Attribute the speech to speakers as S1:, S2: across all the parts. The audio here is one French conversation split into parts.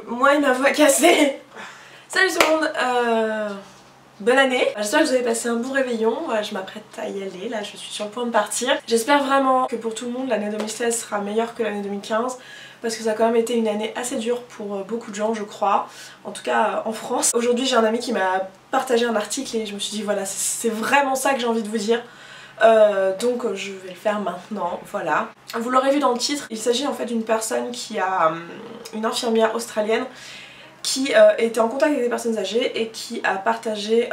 S1: Moi et ma voix cassée. Salut tout le monde, bonne année. J'espère que vous avez passé un bon réveillon. Voilà, je m'apprête à y aller, là je suis sur le point de partir. J'espère vraiment que pour tout le monde l'année 2016 sera meilleure que l'année 2015 parce que ça a quand même été une année assez dure pour beaucoup de gens je crois, en tout cas en France. Aujourd'hui j'ai un ami qui m'a partagé un article et je me suis dit voilà c'est vraiment ça que j'ai envie de vous dire. Donc je vais le faire maintenant, voilà. Vous l'aurez vu dans le titre, il s'agit en fait d'une personne qui a une infirmière australienne qui était en contact avec des personnes âgées et qui a partagé,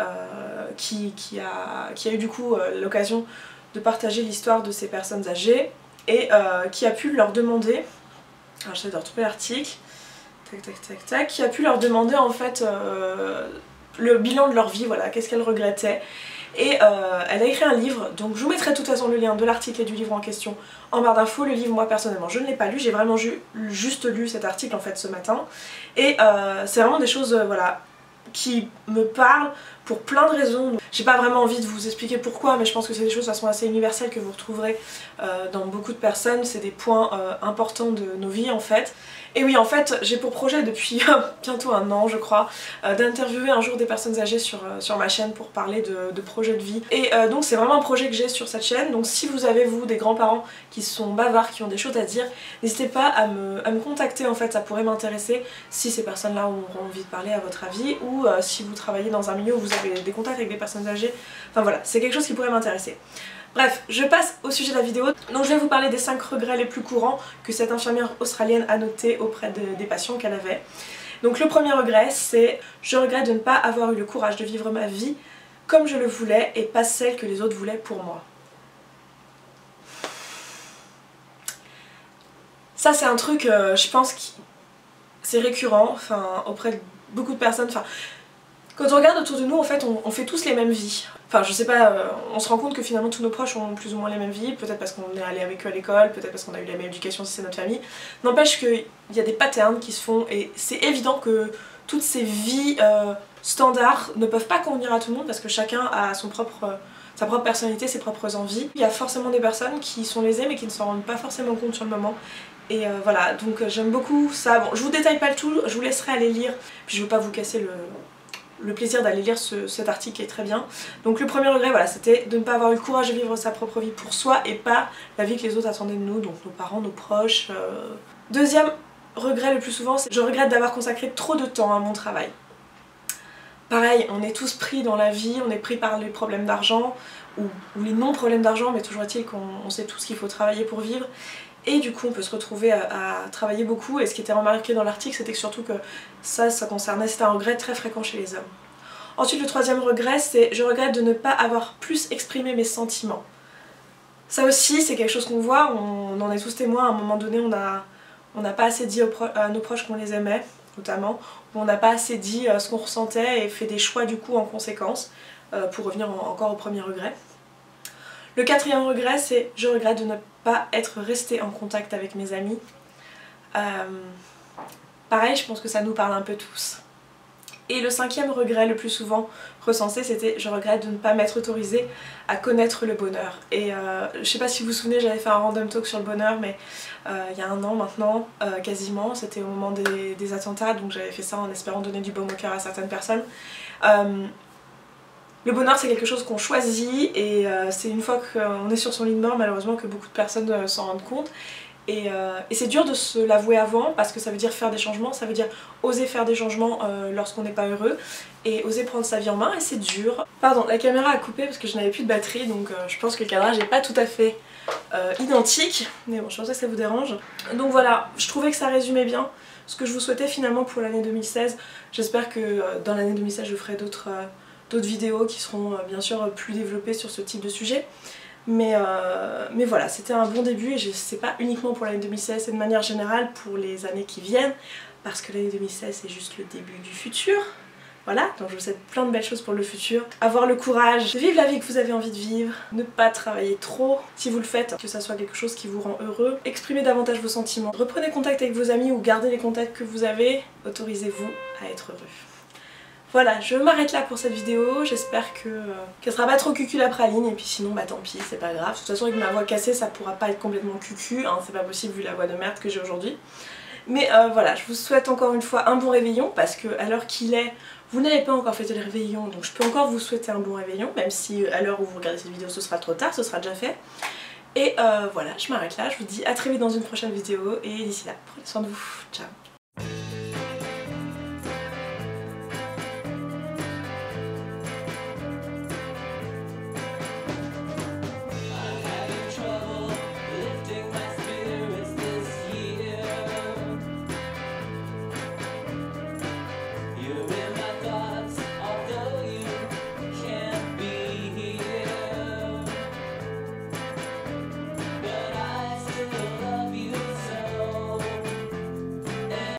S1: qui a eu du coup l'occasion de partager l'histoire de ces personnes âgées et qui a pu leur demander, alors j'essaie de retrouver l'article, qui a pu leur demander en fait le bilan de leur vie, voilà, qu'est-ce qu'elles regrettaient. Et elle a écrit un livre, donc je vous mettrai de toute façon le lien de l'article et du livre en question en barre d'infos. Le livre, moi personnellement je ne l'ai pas lu, j'ai vraiment juste lu cet article en fait ce matin. Et c'est vraiment des choses voilà, qui me parlent pour plein de raisons. J'ai pas vraiment envie de vous expliquer pourquoi, mais je pense que c'est des choses de toute façon assez universelles que vous retrouverez dans beaucoup de personnes. C'est des points importants de nos vies en fait. Et oui, en fait, j'ai pour projet depuis bientôt un an, je crois, d'interviewer un jour des personnes âgées sur ma chaîne pour parler de projets de vie. Et donc c'est vraiment un projet que j'ai sur cette chaîne. Donc si vous avez, vous, des grands-parents qui sont bavards, qui ont des choses à dire, n'hésitez pas à me contacter, en fait, ça pourrait m'intéresser si ces personnes-là auront envie de parler à votre avis, ou si vous travaillez dans un milieu où vous avez des contacts avec des personnes âgées. Enfin voilà, c'est quelque chose qui pourrait m'intéresser. Bref, je passe au sujet de la vidéo. Donc je vais vous parler des 5 regrets les plus courants que cette infirmière australienne a notés auprès des patients qu'elle avait. Donc le premier regret, c'est « Je regrette de ne pas avoir eu le courage de vivre ma vie comme je le voulais et pas celle que les autres voulaient pour moi. » Ça c'est un truc, je pense que c'est récurrent, enfin auprès de beaucoup de personnes. Enfin, quand on regarde autour de nous, en fait, on fait tous les mêmes vies. Enfin, je sais pas, on se rend compte que finalement tous nos proches ont plus ou moins les mêmes vies, peut-être parce qu'on est allé avec eux à l'école, peut-être parce qu'on a eu la même éducation si c'est notre famille. N'empêche qu'il y a des patterns qui se font et c'est évident que toutes ces vies standards ne peuvent pas convenir à tout le monde parce que chacun a sa propre personnalité, ses propres envies. Il y a forcément des personnes qui sont lésées mais qui ne s'en rendent pas forcément compte sur le moment. Et voilà, donc j'aime beaucoup ça. Bon, je vous détaille pas le tout, je vous laisserai aller lire, puis je veux pas vous casser le plaisir d'aller lire cet article qui est très bien. Donc le premier regret, voilà, c'était de ne pas avoir eu le courage de vivre sa propre vie pour soi et pas la vie que les autres attendaient de nous, donc nos parents, nos proches. Deuxième regret le plus souvent, c'est je regrette d'avoir consacré trop de temps à mon travail. Pareil, on est tous pris dans la vie, on est pris par les problèmes d'argent ou les non-problèmes d'argent, mais toujours est-il qu'on sait tous qu'il faut travailler pour vivre. Et du coup on peut se retrouver à travailler beaucoup, et ce qui était remarqué dans l'article c'était que surtout que ça concernait, c'était un regret très fréquent chez les hommes. Ensuite le troisième regret c'est je regrette de ne pas avoir plus exprimé mes sentiments. Ça aussi c'est quelque chose qu'on voit, on en est tous témoins, à un moment donné on n'a pas assez dit à nos proches qu'on les aimait notamment, ou on n'a pas assez dit ce qu'on ressentait et fait des choix du coup en conséquence, pour revenir encore au premier regret. Le quatrième regret, c'est je regrette de ne pas être restée en contact avec mes amis. Pareil, je pense que ça nous parle un peu tous. Et le cinquième regret le plus souvent recensé, c'était je regrette de ne pas m'être autorisée à connaître le bonheur. Et je sais pas si vous vous souvenez, j'avais fait un random talk sur le bonheur, mais il y a un an maintenant, quasiment, c'était au moment des attentats, donc j'avais fait ça en espérant donner du baume au cœur à certaines personnes. Le bonheur c'est quelque chose qu'on choisit et c'est une fois qu'on est sur son lit de mort malheureusement que beaucoup de personnes s'en rendent compte. Et c'est dur de se l'avouer avant parce que ça veut dire faire des changements, ça veut dire oser faire des changements lorsqu'on n'est pas heureux et oser prendre sa vie en main et c'est dur. Pardon, la caméra a coupé parce que je n'avais plus de batterie donc je pense que le cadrage n'est pas tout à fait identique, mais bon je pense que ça vous dérange. Donc voilà, je trouvais que ça résumait bien ce que je vous souhaitais finalement pour l'année 2016. J'espère que dans l'année 2016 je ferai d'autres vidéos qui seront bien sûr plus développées sur ce type de sujet. Mais voilà, c'était un bon début et c'est pas uniquement pour l'année 2016, c'est de manière générale pour les années qui viennent, parce que l'année 2016 c'est juste le début du futur. Voilà, donc je vous souhaite plein de belles choses pour le futur. Avoir le courage de vivre la vie que vous avez envie de vivre, ne pas travailler trop si vous le faites, que ça soit quelque chose qui vous rend heureux. Exprimez davantage vos sentiments. Reprenez contact avec vos amis ou gardez les contacts que vous avez. Autorisez-vous à être heureux. Voilà, je m'arrête là pour cette vidéo, j'espère qu'elle sera pas trop cucu la praline, et puis sinon bah tant pis, c'est pas grave. De toute façon avec ma voix cassée ça pourra pas être complètement cucu, hein, c'est pas possible vu la voix de merde que j'ai aujourd'hui. Mais voilà, je vous souhaite encore une fois un bon réveillon parce que à l'heure qu'il est, vous n'avez pas encore fêté le réveillon, donc je peux encore vous souhaiter un bon réveillon, même si à l'heure où vous regardez cette vidéo ce sera trop tard, ce sera déjà fait. Et voilà, je m'arrête là, je vous dis à très vite dans une prochaine vidéo et d'ici là, prenez soin de vous, ciao.